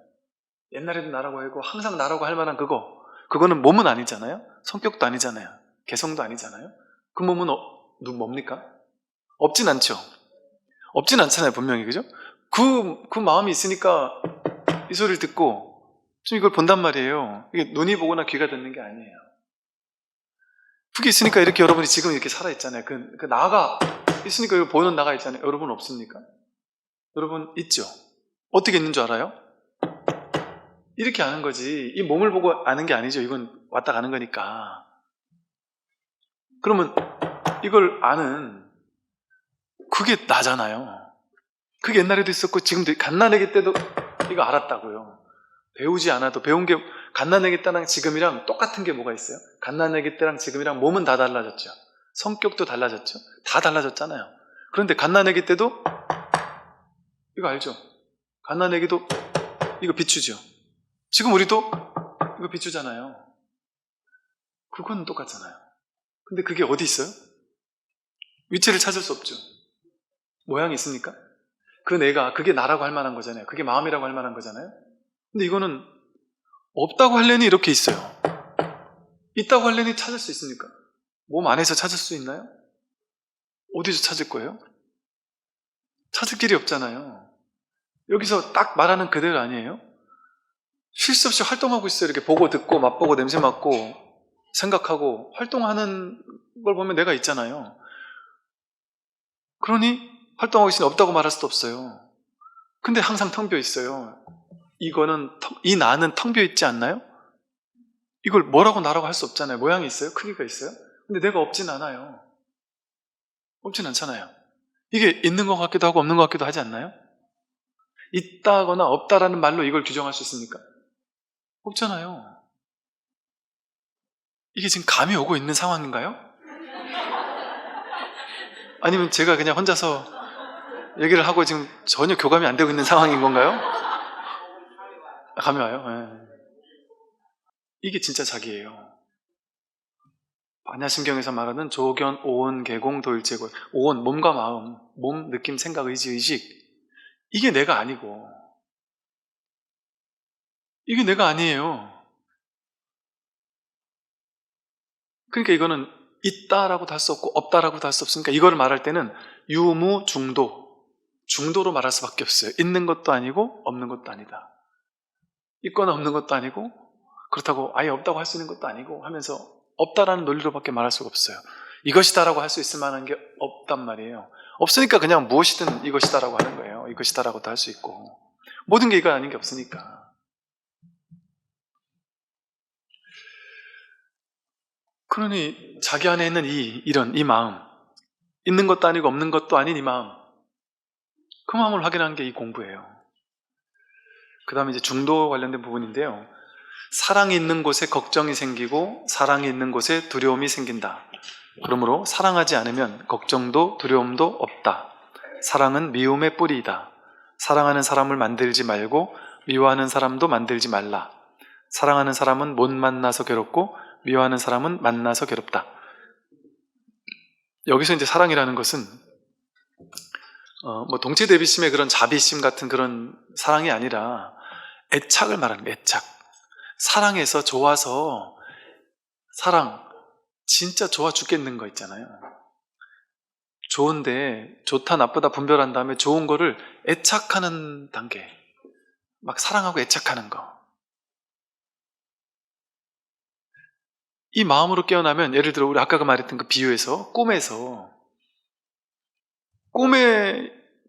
옛날에도 나라고 하고 항상 나라고 할 만한 그거는 몸은 아니잖아요. 성격도 아니잖아요. 개성도 아니잖아요. 그 몸은 뭡니까? 없진 않죠. 없진 않잖아요, 분명히. 그죠? 그 마음이 있으니까 이 소리를 듣고 좀 이걸 본단 말이에요. 이게 눈이 보거나 귀가 듣는 게 아니에요. 그게 있으니까 이렇게 여러분이 지금 이렇게 살아있잖아요. 그 나가 있으니까 이거 보는 나가 있잖아요. 여러분 없습니까? 여러분 있죠? 어떻게 있는 줄 알아요? 이렇게 아는 거지. 이 몸을 보고 아는 게 아니죠. 이건 왔다 가는 거니까. 그러면 이걸 아는 그게 나잖아요. 그게 옛날에도 있었고 지금도 갓난아기 때도 이거 알았다고요. 배우지 않아도 배운 게 갓난아기 때랑 지금이랑 똑같은 게 뭐가 있어요? 갓난아기 때랑 지금이랑 몸은 다 달라졌죠. 성격도 달라졌죠. 다 달라졌잖아요. 그런데 갓난아기 때도 이거 알죠? 갓난아기도 이거 비추죠. 지금 우리도 이거 비추잖아요. 그건 똑같잖아요. 근데 그게 어디 있어요? 위치를 찾을 수 없죠. 모양이 있습니까? 그게 나라고 할 만한 거잖아요. 그게 마음이라고 할 만한 거잖아요. 근데 이거는 없다고 하려니 이렇게 있어요. 있다고 하려니 찾을 수 있습니까? 몸 안에서 찾을 수 있나요? 어디서 찾을 거예요? 찾을 길이 없잖아요. 여기서 딱 말하는 그대로 아니에요? 쉴 새 없이 활동하고 있어요. 이렇게 보고 듣고 맛보고 냄새 맡고 생각하고 활동하는 걸 보면 내가 있잖아요. 그러니 활동하고 있으니 없다고 말할 수도 없어요. 근데 항상 텅 비어 있어요. 이 나는 텅 비어 있지 않나요? 이걸 뭐라고 나라고 할 수 없잖아요. 모양이 있어요? 크기가 있어요? 근데 내가 없진 않아요. 없진 않잖아요. 이게 있는 것 같기도 하고 없는 것 같기도 하지 않나요? 있다거나 없다라는 말로 이걸 규정할 수 있습니까? 없잖아요. 이게 지금 감이 오고 있는 상황인가요? 아니면 제가 그냥 혼자서 얘기를 하고 지금 전혀 교감이 안 되고 있는 상황인 건가요? 감이 와요? 네. 이게 진짜 자기예요. 반야심경에서 말하는 조견, 오온, 개공, 도일제고, 오온, 몸과 마음, 몸, 느낌, 생각, 의지, 의식, 이게 내가 아니고 이게 내가 아니에요. 그러니까 이거는 있다라고도 할 수 없고 없다라고도 할 수 없으니까 이걸 말할 때는 유무, 중도로 말할 수밖에 없어요. 있는 것도 아니고 없는 것도 아니다. 있거나 없는 것도 아니고 그렇다고 아예 없다고 할 수 있는 것도 아니고 하면서 없다라는 논리로밖에 말할 수가 없어요. 이것이다라고 할 수 있을 만한 게 없단 말이에요. 없으니까 그냥 무엇이든 이것이다라고 하는 거예요. 이것이다라고도 할 수 있고 모든 게 이거 아닌 게 없으니까. 그러니 자기 안에 있는 이 마음, 있는 것도 아니고 없는 것도 아닌 이 마음, 그 마음을 확인하는 게 이 공부예요. 그 다음에 이제 중도 관련된 부분인데요. 사랑이 있는 곳에 걱정이 생기고 사랑이 있는 곳에 두려움이 생긴다. 그러므로 사랑하지 않으면 걱정도 두려움도 없다. 사랑은 미움의 뿌리이다. 사랑하는 사람을 만들지 말고 미워하는 사람도 만들지 말라. 사랑하는 사람은 못 만나서 괴롭고 미워하는 사람은 만나서 괴롭다. 여기서 이제 사랑이라는 것은 뭐 동체대비심의 그런 자비심 같은 그런 사랑이 아니라 애착을 말하는 거예요. 애착. 사랑해서 좋아서 사랑 진짜 좋아 죽겠는 거 있잖아요. 좋은데 좋다 나쁘다 분별한 다음에 좋은 거를 애착하는 단계, 막 사랑하고 애착하는 거, 이 마음으로 깨어나면, 예를 들어 우리 아까 말했던 그 비유에서 꿈에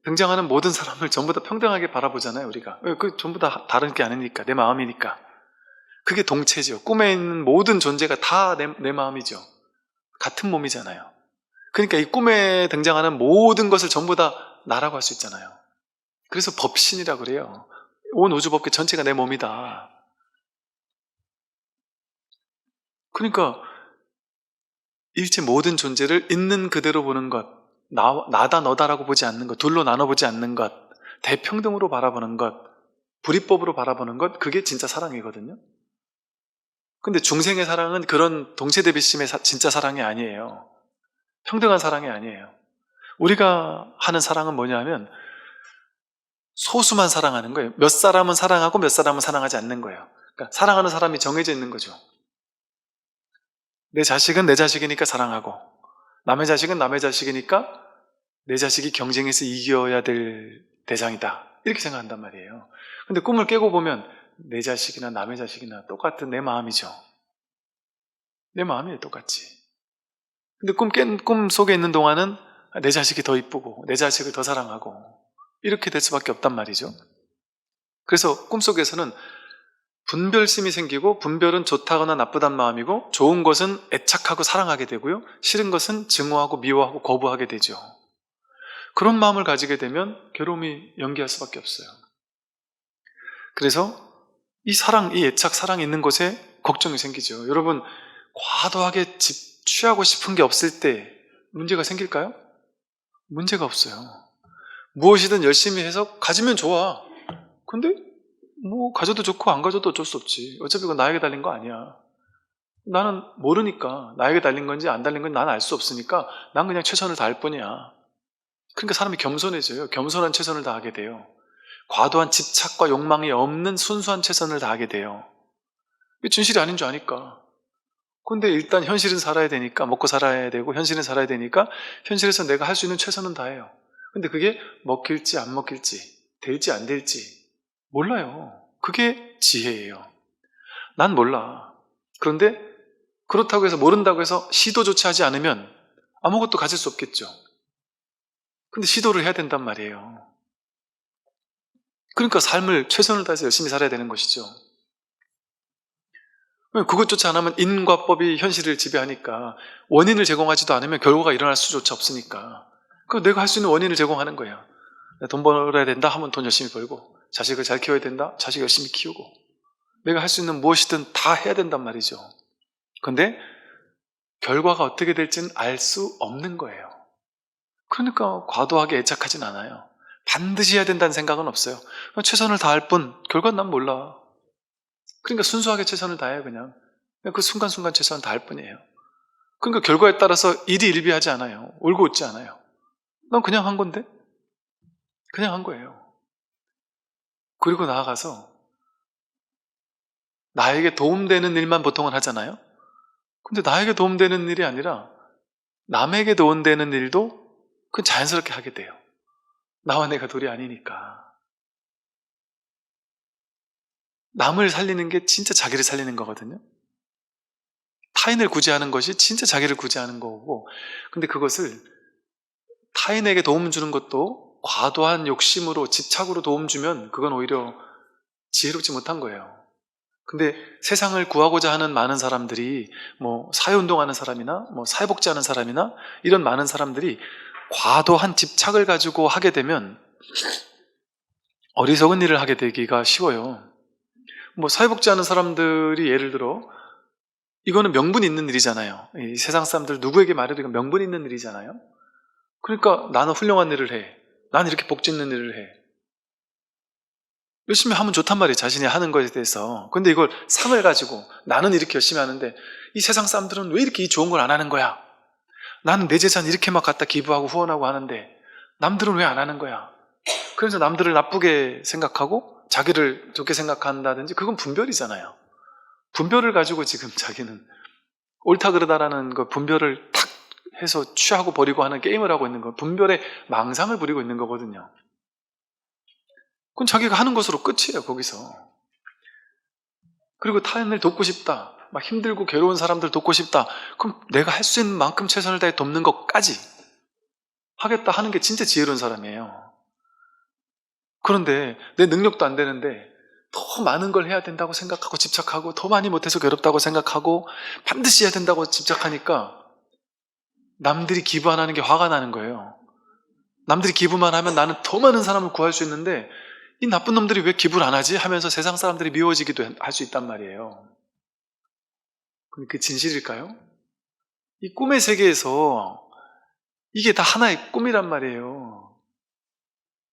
등장하는 모든 사람을 전부 다 평등하게 바라보잖아요, 우리가. 그 전부 다 다른 게 아니니까, 내 마음이니까. 그게 동체죠. 꿈에 있는 모든 존재가 다 내 마음이죠. 같은 몸이잖아요. 그러니까 이 꿈에 등장하는 모든 것을 전부 다 나라고 할 수 있잖아요. 그래서 법신이라고 그래요. 온 우주법계 전체가 내 몸이다. 그러니까 일체 모든 존재를 있는 그대로 보는 것, 나다 너다라고 보지 않는 것, 둘로 나눠보지 않는 것, 대평등으로 바라보는 것, 불이법으로 바라보는 것, 그게 진짜 사랑이거든요. 근데 중생의 사랑은 그런 동체대비심의 진짜 사랑이 아니에요. 평등한 사랑이 아니에요. 우리가 하는 사랑은 뭐냐면 소수만 사랑하는 거예요. 몇 사람은 사랑하고 몇 사람은 사랑하지 않는 거예요. 그러니까 사랑하는 사람이 정해져 있는 거죠. 내 자식은 내 자식이니까 사랑하고, 남의 자식은 남의 자식이니까 내 자식이 경쟁해서 이겨야 될 대상이다, 이렇게 생각한단 말이에요. 근데 꿈을 깨고 보면 내 자식이나 남의 자식이나 똑같은 내 마음이죠. 내 마음이에요, 똑같이. 근데 꿈 속에 있는 동안은 내 자식이 더 이쁘고 내 자식을 더 사랑하고 이렇게 될 수밖에 없단 말이죠. 그래서 꿈속에서는 분별심이 생기고, 분별은 좋다거나 나쁘단 마음이고, 좋은 것은 애착하고 사랑하게 되고요, 싫은 것은 증오하고 미워하고 거부하게 되죠. 그런 마음을 가지게 되면 괴로움이 연기할 수밖에 없어요. 그래서 이 사랑, 이 애착, 사랑이 있는 곳에 걱정이 생기죠. 여러분, 과도하게 취하고 싶은 게 없을 때 문제가 생길까요? 문제가 없어요. 무엇이든 열심히 해서 가지면 좋아. 근데 뭐 가져도 좋고 안 가져도 어쩔 수 없지. 어차피 그건 나에게 달린 거 아니야. 나는 모르니까, 나에게 달린 건지 안 달린 건지 나는 알 수 없으니까 난 그냥 최선을 다할 뿐이야. 그러니까 사람이 겸손해져요. 겸손한 최선을 다하게 돼요. 과도한 집착과 욕망이 없는 순수한 최선을 다하게 돼요. 이게 진실이 아닌 줄 아니까. 근데 일단 현실은 살아야 되니까, 먹고 살아야 되고 현실은 살아야 되니까 현실에서 내가 할 수 있는 최선은 다해요. 근데 그게 먹힐지 안 먹힐지, 될지 안 될지 몰라요. 그게 지혜예요. 난 몰라. 그런데 그렇다고 해서, 모른다고 해서 시도조차 하지 않으면 아무것도 가질 수 없겠죠. 근데 시도를 해야 된단 말이에요. 그러니까 삶을 최선을 다해서 열심히 살아야 되는 것이죠. 그것조차 안 하면 인과 법이 현실을 지배하니까, 원인을 제공하지도 않으면 결과가 일어날 수조차 없으니까, 그 내가 할 수 있는 원인을 제공하는 거야. 돈 벌어야 된다 하면 돈 열심히 벌고, 자식을 잘 키워야 된다, 자식 열심히 키우고, 내가 할 수 있는 무엇이든 다 해야 된단 말이죠. 근데 결과가 어떻게 될지는 알 수 없는 거예요. 그러니까 과도하게 애착하진 않아요. 반드시 해야 된다는 생각은 없어요. 최선을 다할 뿐, 결과는 난 몰라. 그러니까 순수하게 최선을 다해요. 그냥 그 순간순간 최선을 다할 뿐이에요. 그러니까 결과에 따라서 일이 일비하지 않아요. 울고 웃지 않아요. 난 그냥 한 건데, 그냥 한 거예요. 그리고 나아가서 나에게 도움되는 일만 보통은 하잖아요. 근데 나에게 도움되는 일이 아니라 남에게 도움되는 일도 그건 자연스럽게 하게 돼요. 나와 내가 둘이 아니니까. 남을 살리는 게 진짜 자기를 살리는 거거든요. 타인을 구제하는 것이 진짜 자기를 구제하는 거고, 근데 그것을 타인에게 도움 주는 것도 과도한 욕심으로, 집착으로 도움 주면 그건 오히려 지혜롭지 못한 거예요. 근데 세상을 구하고자 하는 많은 사람들이, 뭐 사회운동하는 사람이나 뭐 사회복지하는 사람이나 이런 많은 사람들이 과도한 집착을 가지고 하게 되면 어리석은 일을 하게 되기가 쉬워요. 뭐 사회복지하는 사람들이 예를 들어, 이거는 명분 있는 일이잖아요. 이 세상 사람들 누구에게 말해도 이건 명분 있는 일이잖아요. 그러니까 나는 훌륭한 일을 해, 나는 이렇게 복 짓는 일을 해, 열심히 하면 좋단 말이에요, 자신이 하는 것에 대해서. 근데 이걸 상을 가지고 나는 이렇게 열심히 하는데 이 세상 사람들은 왜 이렇게 좋은 걸 안 하는 거야? 나는 내 재산 이렇게 막 갖다 기부하고 후원하고 하는데 남들은 왜 안 하는 거야? 그래서 남들을 나쁘게 생각하고 자기를 좋게 생각한다든지, 그건 분별이잖아요. 분별을 가지고 지금 자기는 옳다 그르다라는 그 분별을 탁 해서 취하고 버리고 하는 게임을 하고 있는 거, 분별의 망상을 부리고 있는 거거든요. 그건 자기가 하는 것으로 끝이에요, 거기서. 그리고 타인을 돕고 싶다, 막 힘들고 괴로운 사람들 돕고 싶다. 그럼 내가 할 수 있는 만큼 최선을 다해 돕는 것까지 하겠다 하는 게 진짜 지혜로운 사람이에요. 그런데 내 능력도 안 되는데 더 많은 걸 해야 된다고 생각하고 집착하고 더 많이 못해서 괴롭다고 생각하고 반드시 해야 된다고 집착하니까 남들이 기부 안 하는 게 화가 나는 거예요. 남들이 기부만 하면 나는 더 많은 사람을 구할 수 있는데 이 나쁜 놈들이 왜 기부를 안 하지? 하면서 세상 사람들이 미워지기도 할 수 있단 말이에요. 근데 그 진실일까요? 이 꿈의 세계에서 이게 다 하나의 꿈이란 말이에요.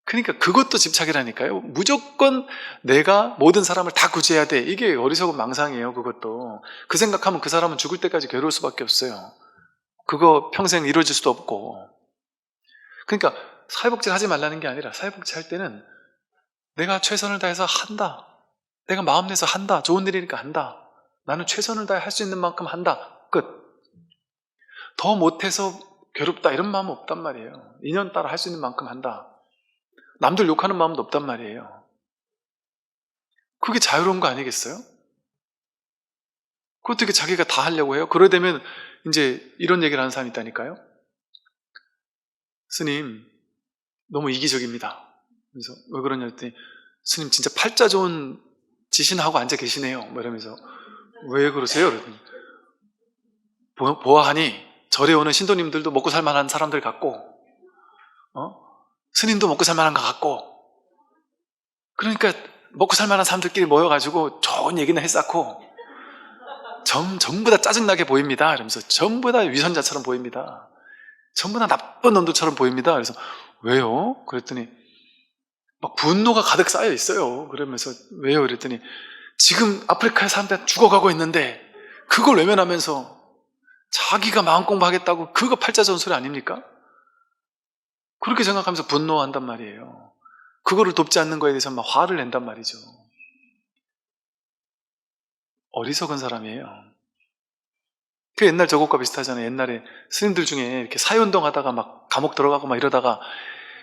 그러니까 그것도 집착이라니까요. 무조건 내가 모든 사람을 다 구제해야 돼. 이게 어리석은 망상이에요. 그것도. 그 생각하면 그 사람은 죽을 때까지 괴로울 수밖에 없어요. 그거 평생 이루어질 수도 없고. 그러니까 사회복지를 하지 말라는 게 아니라 사회복지 할 때는 내가 최선을 다해서 한다. 내가 마음 내서 한다. 좋은 일이니까 한다. 나는 최선을 다해 할 수 있는 만큼 한다. 끝. 더 못해서 괴롭다 이런 마음은 없단 말이에요. 인연 따라 할 수 있는 만큼 한다. 남들 욕하는 마음도 없단 말이에요. 그게 자유로운 거 아니겠어요? 그 어떻게 자기가 다 하려고 해요? 그러려면 이제 이런 얘기를 하는 사람이 있다니까요. 스님, 너무 이기적입니다. 그래서 왜 그러냐 했더니 스님 진짜 팔자 좋은 지신하고 앉아 계시네요. 뭐 이러면서 왜 그러세요? 그랬더니 보아하니 절에 오는 신도님들도 먹고 살만한 사람들 같고 스님도 먹고 살만한 것 같고 그러니까 먹고 살만한 사람들끼리 모여가지고 좋은 얘기는 해쌓고 전부 다 짜증나게 보입니다. 이러면서 전부 다 위선자처럼 보입니다. 전부 다 나쁜 놈들처럼 보입니다. 그래서 왜요? 그랬더니 막 분노가 가득 쌓여 있어요. 그러면서 왜요? 그랬더니 지금 아프리카의 사람들 죽어가고 있는데 그걸 외면하면서 자기가 마음 공부하겠다고 그거 팔자 좋은 소리 아닙니까? 그렇게 생각하면서 분노한단 말이에요. 그거를 돕지 않는 거에 대해서 막 화를 낸단 말이죠. 어리석은 사람이에요. 그 옛날 저것과 비슷하잖아요. 옛날에 스님들 중에 이렇게 사회운동 하다가 막 감옥 들어가고 막 이러다가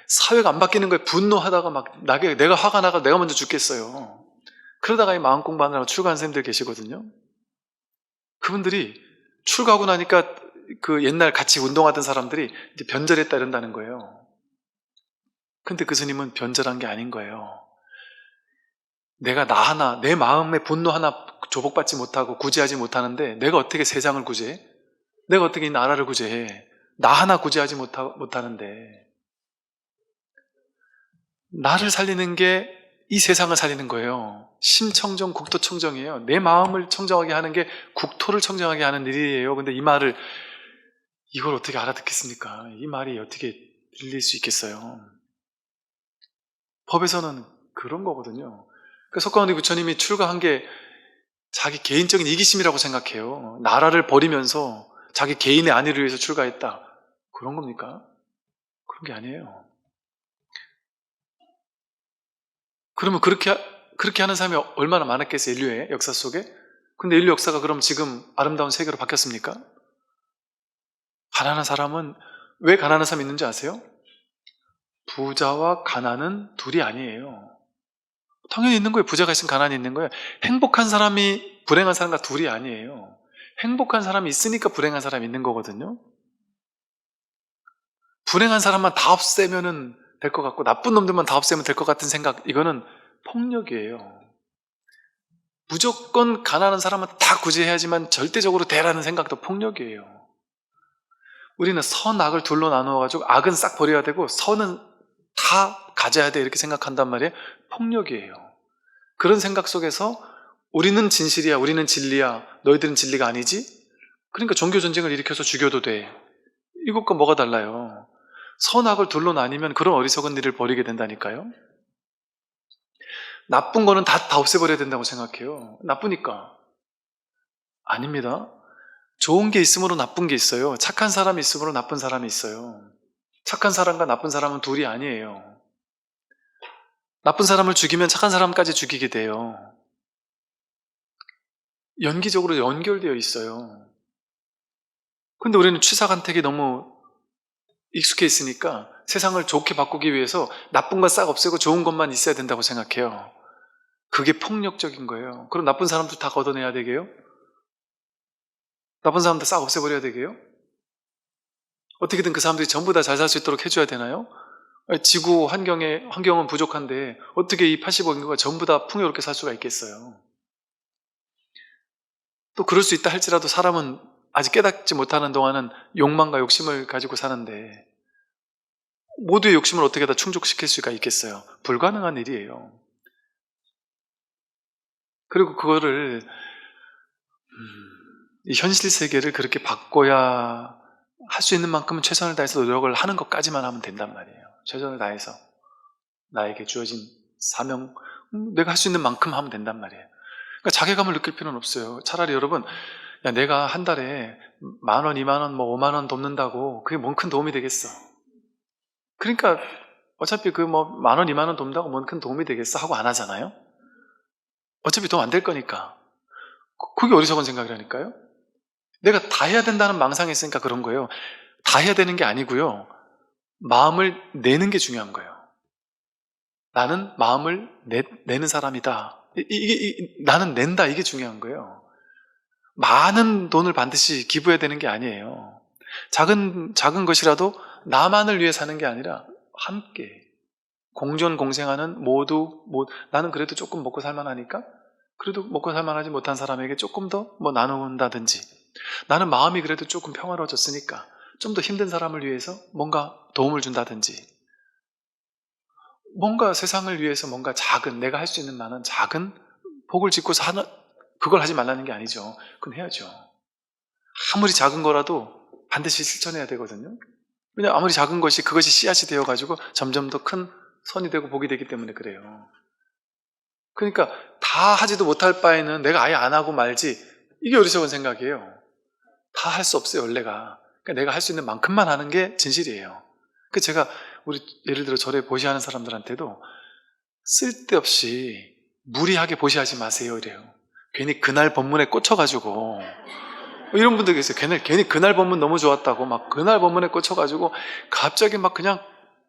사회가 안 바뀌는 거에 분노하다가 막 내가 화가 나가 내가 먼저 죽겠어요. 그러다가 이 마음 공부하느라고 출가한 스님들 계시거든요. 그분들이 출가하고 나니까 그 옛날 같이 운동하던 사람들이 이제 변절했다 이런다는 거예요. 근데 그 스님은 변절한 게 아닌 거예요. 내가 나 하나, 내 마음의 분노 하나 조복받지 못하고 구제하지 못하는데 내가 어떻게 세상을 구제해? 내가 어떻게 이 나라를 구제해? 나 하나 구제하지 못하는데 나를 살리는 게 이 세상을 살리는 거예요. 심청정, 국토청정이에요. 내 마음을 청정하게 하는 게 국토를 청정하게 하는 일이에요. 근데 이 말을 이걸 어떻게 알아듣겠습니까? 이 말이 어떻게 들릴 수 있겠어요? 법에서는 그런 거거든요. 그러니까 석가모니 부처님이 출가한 게 자기 개인적인 이기심이라고 생각해요. 나라를 버리면서 자기 개인의 안위를 위해서 출가했다. 그런 겁니까? 그런 게 아니에요. 그러면 그렇게 하는 사람이 얼마나 많았겠어요, 인류의 역사 속에? 근데 인류 역사가 그럼 지금 아름다운 세계로 바뀌었습니까? 가난한 사람은, 왜 가난한 사람이 있는지 아세요? 부자와 가난은 둘이 아니에요. 당연히 있는 거예요. 부자가 있으면 가난이 있는 거예요. 행복한 사람이 불행한 사람과 둘이 아니에요. 행복한 사람이 있으니까 불행한 사람이 있는 거거든요. 불행한 사람만 다 없애면은 될 것 같고 나쁜 놈들만 다 없애면 될 것 같은 생각, 이거는 폭력이에요. 무조건 가난한 사람은 다 구제해야지만 절대적으로 되라는 생각도 폭력이에요. 우리는 선악을 둘로 나누어가지고 악은 싹 버려야 되고 선은 다 가져야 돼 이렇게 생각한단 말이에요. 폭력이에요. 그런 생각 속에서 우리는 진실이야, 우리는 진리야, 너희들은 진리가 아니지? 그러니까 종교전쟁을 일으켜서 죽여도 돼. 이것과 뭐가 달라요? 선악을 둘로 나뉘면 그런 어리석은 일을 벌이게 된다니까요. 나쁜 거는 다 없애버려야 된다고 생각해요. 나쁘니까. 아닙니다. 좋은 게 있으므로 나쁜 게 있어요. 착한 사람이 있으므로 나쁜 사람이 있어요. 착한 사람과 나쁜 사람은 둘이 아니에요. 나쁜 사람을 죽이면 착한 사람까지 죽이게 돼요. 연기적으로 연결되어 있어요. 근데 우리는 취사간택이 너무 익숙해 있으니까 세상을 좋게 바꾸기 위해서 나쁜 건 싹 없애고 좋은 것만 있어야 된다고 생각해요. 그게 폭력적인 거예요. 그럼 나쁜 사람도 다 걷어내야 되게요? 나쁜 사람들 싹 없애버려야 되게요? 어떻게든 그 사람들이 전부 다 잘 살 수 있도록 해줘야 되나요? 지구 환경은 부족한데 어떻게 이 80억 인구가 전부 다 풍요롭게 살 수가 있겠어요? 또 그럴 수 있다 할지라도 사람은 아직 깨닫지 못하는 동안은 욕망과 욕심을 가지고 사는데 모두의 욕심을 어떻게 다 충족시킬 수가 있겠어요? 불가능한 일이에요. 그리고 그거를 이 현실 세계를 그렇게 바꿔야 할 수 있는 만큼은 최선을 다해서 노력을 하는 것까지만 하면 된단 말이에요. 최선을 다해서 나에게 주어진 사명, 내가 할 수 있는 만큼 하면 된단 말이에요. 그러니까 자괴감을 느낄 필요는 없어요. 차라리 여러분, 야, 내가 한 달에 10,000원, 20,000원, 뭐 50,000원 돕는다고 그게 뭔 큰 도움이 되겠어. 그러니까 어차피 그 뭐 10,000원, 20,000원 돕는다고 뭔 큰 도움이 되겠어 하고 안 하잖아요. 어차피 도움 안 될 거니까. 그게 어리석은 생각이라니까요. 내가 다 해야 된다는 망상이 있으니까 그런 거예요. 다 해야 되는 게 아니고요. 마음을 내는 게 중요한 거예요. 나는 마음을 내는 사람이다. 나는 낸다. 이게 중요한 거예요. 많은 돈을 반드시 기부해야 되는 게 아니에요. 작은 것이라도 나만을 위해 사는 게 아니라 함께 공존공생하는 나는 그래도 조금 먹고 살만하니까 그래도 먹고 살만하지 못한 사람에게 조금 더 뭐 나눈다든지, 나는 마음이 그래도 조금 평화로워졌으니까 좀 더 힘든 사람을 위해서 뭔가 도움을 준다든지, 뭔가 세상을 위해서 뭔가 내가 할 수 있는 많은 작은 복을 짓고서 하는, 그걸 하지 말라는 게 아니죠. 그건 해야죠. 아무리 작은 거라도 반드시 실천해야 되거든요. 왜냐하면 아무리 작은 것이 그것이 씨앗이 되어가지고 점점 더 큰 선이 되고 복이 되기 때문에 그래요. 그러니까 다 하지도 못할 바에는 내가 아예 안 하고 말지, 이게 어리석은 생각이에요. 다 할 수 없어요, 원래가. 그러니까 내가 할 수 있는 만큼만 하는 게 진실이에요. 그 제가 예를 들어 절에 보시하는 사람들한테도 쓸데없이 무리하게 보시하지 마세요 이래요. 괜히 그날 법문에 꽂혀가지고, 이런 분들 계세요. 괜히 그날 법문 너무 좋았다고 막 그날 법문에 꽂혀가지고 갑자기 막 그냥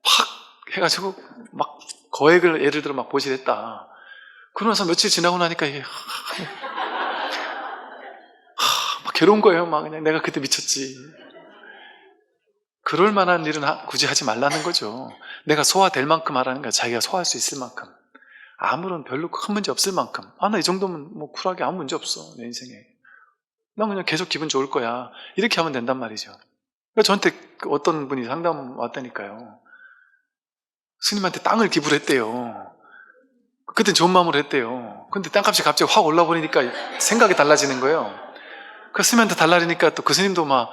팍 해가지고 막 거액을 예를 들어 막 보시랬다. 그러면서 며칠 지나고 나니까 이게 막 괴로운 거예요. 막 그냥 내가 그때 미쳤지. 그럴 만한 일은 굳이 하지 말라는 거죠. 내가 소화될 만큼 하라는 거야. 자기가 소화할 수 있을 만큼. 아무런 별로 큰 문제 없을 만큼. 나 이 정도면 뭐 쿨하게 아무 문제 없어, 내 인생에. 난 그냥 계속 기분 좋을 거야. 이렇게 하면 된단 말이죠. 그러니까 저한테 어떤 분이 상담 왔다니까요. 스님한테 땅을 기부를 했대요. 그땐 좋은 마음으로 했대요. 근데 땅값이 갑자기 확 올라버리니까 생각이 달라지는 거예요. 그 스님한테 달라니까 또 그 스님도 막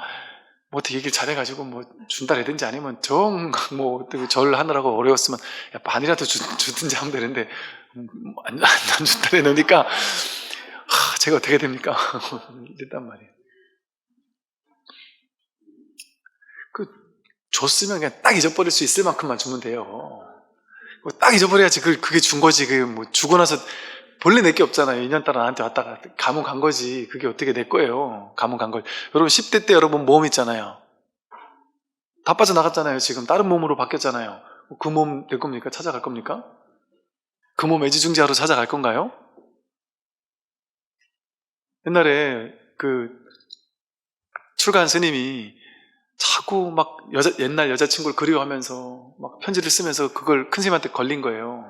뭐 어떻게 얘기를 잘해가지고 뭐 준다 해든지 아니면 뭐 절 하느라고 어려웠으면 야 반이라도 주든지 하면 되는데 안 준다 해놓으니까 제가 어떻게 됩니까? 이랬단 말이에요. 줬으면 그냥 딱 잊어버릴 수 있을 만큼만 주면 돼요. 딱 잊어버려야지 그게 준 거지. 뭐 주고 나서 본래 내 게 없잖아요. 2년 따라 나한테 왔다가 가문 간 거지. 그게 어떻게 내 거예요. 가문 간 거. 여러분 10대 때 여러분 모험 있잖아요. 다 빠져나갔잖아요. 지금 다른 몸으로 바뀌었잖아요. 그 몸 될 겁니까? 찾아갈 겁니까? 그 몸 애지중지하러 찾아갈 건가요? 옛날에 출가한 스님이 자꾸 막 옛날 여자친구를 그리워하면서 막 편지를 쓰면서 그걸 큰 스님한테 걸린 거예요.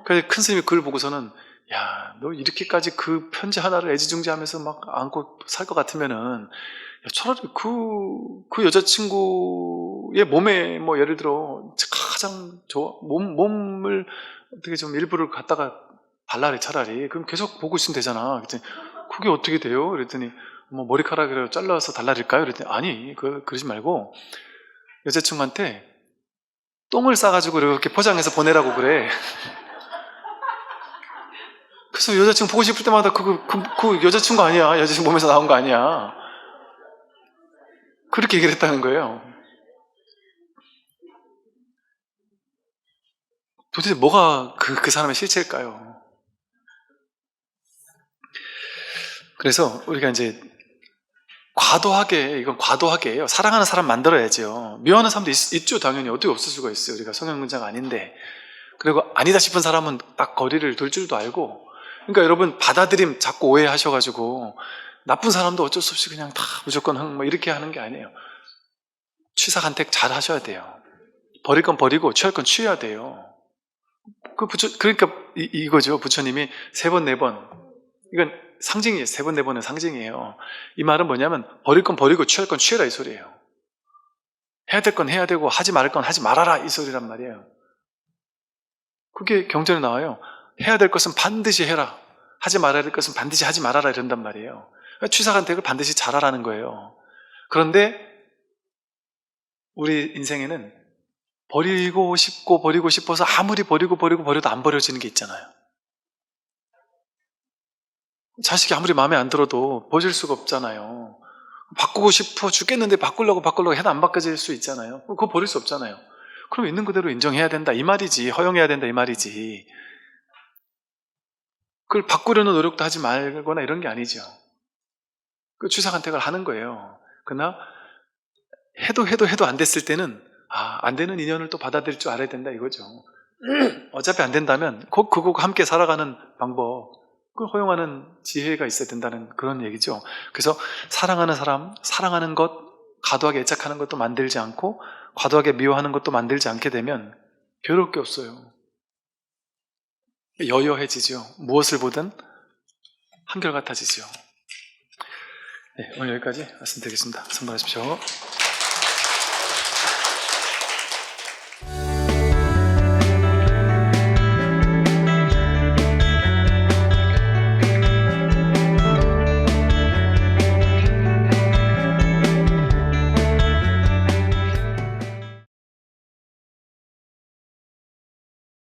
그래서 큰 스님이 그걸 보고서는 야, 너 이렇게까지 그 편지 하나를 애지중지하면서 막 안고 살 것 같으면은 야, 차라리 그 여자친구의 몸에 뭐 예를 들어 가장 좋아 몸을 어떻게 좀 일부를 갖다가 발라래 차라리. 그럼 계속 보고 있으면 되잖아. 그랬더니 그게 어떻게 돼요? 그랬더니 뭐 머리카락을 잘라서 달라릴까요? 그랬더니 아니 그러지 말고 여자친구한테 똥을 싸가지고 이렇게 포장해서 보내라고 그래. 그래서 여자친구 보고 싶을 때마다 그 여자친구 아니야. 여자친구 몸에서 나온 거 아니야. 그렇게 얘기를 했다는 거예요. 도대체 뭐가 그 사람의 실체일까요? 그래서 우리가 이제 이건 과도하게요. 사랑하는 사람 만들어야죠. 미워하는 사람도 있죠. 당연히 어떻게 없을 수가 있어요. 우리가 성형문자가 아닌데. 그리고 아니다 싶은 사람은 딱 거리를 둘 줄도 알고. 그러니까 여러분 받아들임 자꾸 오해하셔가지고 나쁜 사람도 어쩔 수 없이 그냥 다 무조건 뭐 이렇게 하는 게 아니에요. 취사간택 잘 하셔야 돼요. 버릴 건 버리고 취할 건 취해야 돼요. 그러니까 이거죠. 부처님이 3번, 4번. 이건 상징이에요. 3번, 4번은 상징이에요. 이 말은 뭐냐면 버릴 건 버리고 취할 건 취해라 이 소리예요. 해야 될 건 해야 되고 하지 말을 건 하지 말아라 이 소리란 말이에요. 그게 경전에 나와요. 해야 될 것은 반드시 해라. 하지 말아야 될 것은 반드시 하지 말아라 이런단 말이에요. 취사간택을 반드시 잘하라는 거예요. 그런데 우리 인생에는 버리고 싶고 버리고 싶어서 아무리 버려도 안 버려지는 게 있잖아요. 자식이 아무리 마음에 안 들어도 버릴 수가 없잖아요. 바꾸고 싶어 죽겠는데 바꾸려고 해도 안 바꿔질 수 있잖아요. 그거 버릴 수 없잖아요. 그럼 있는 그대로 인정해야 된다 이 말이지, 허용해야 된다 이 말이지. 그걸 바꾸려는 노력도 하지 말거나 이런 게 아니죠. 그 취사간택을 하는 거예요. 그러나 해도 안 됐을 때는 안 되는 인연을 또 받아들일 줄 알아야 된다 이거죠. 어차피 안 된다면 그거 함께 살아가는 방법, 그걸 허용하는 지혜가 있어야 된다는 그런 얘기죠. 그래서 사랑하는 사람, 사랑하는 것, 과도하게 애착하는 것도 만들지 않고 과도하게 미워하는 것도 만들지 않게 되면 괴로울 게 없어요. 여여해지죠. 무엇을 보든 한결같아지죠. 네, 오늘 여기까지 말씀드리겠습니다. 선물하십시오.